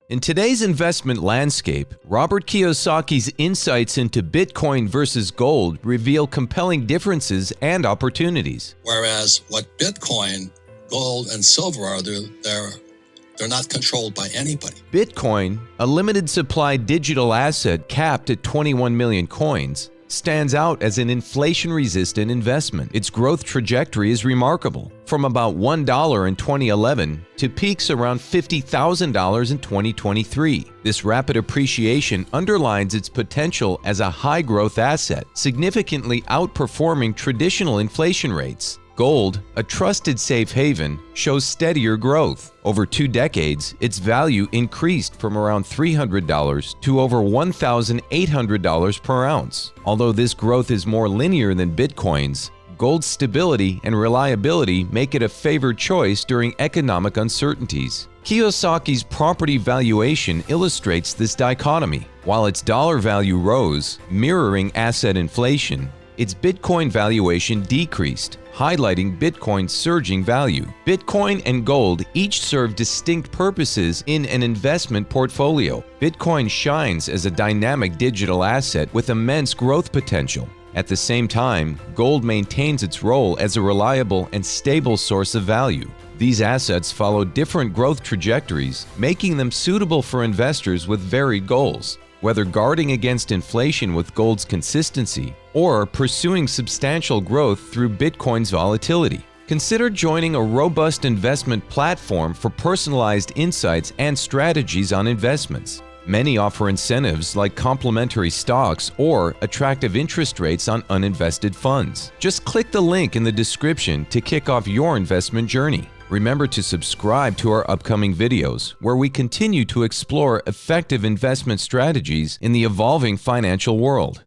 In today's investment landscape, Robert Kiyosaki's insights into Bitcoin versus gold reveal compelling differences and opportunities. Whereas what Bitcoin, gold, and silver are, they're not controlled by anybody. Bitcoin, a limited supply digital asset capped at 21 million coins, stands out as an inflation-resistant investment. Its growth trajectory is remarkable, from about $1 in 2011 to peaks around $50,000 in 2023. This rapid appreciation underlines its potential as a high-growth asset, significantly outperforming traditional inflation rates. Gold, a trusted safe haven, shows steadier growth. Over 2 decades, its value increased from around $300 to over $1,800 per ounce. Although this growth is more linear than Bitcoin's, gold's stability and reliability make it a favored choice during economic uncertainties. Kiyosaki's property valuation illustrates this dichotomy. While its dollar value rose, mirroring asset inflation, its Bitcoin valuation decreased, highlighting Bitcoin's surging value. Bitcoin and gold each serve distinct purposes in an investment portfolio. Bitcoin shines as a dynamic digital asset with immense growth potential. At the same time, gold maintains its role as a reliable and stable source of value. These assets follow different growth trajectories, making them suitable for investors with varied goals. Whether guarding against inflation with gold's consistency or pursuing substantial growth through Bitcoin's volatility. Consider joining a robust investment platform for personalized insights and strategies on investments. Many offer incentives like complimentary stocks or attractive interest rates on uninvested funds. Just click the link in the description to kick off your investment journey. Remember to subscribe to our upcoming videos, where we continue to explore effective investment strategies in the evolving financial world.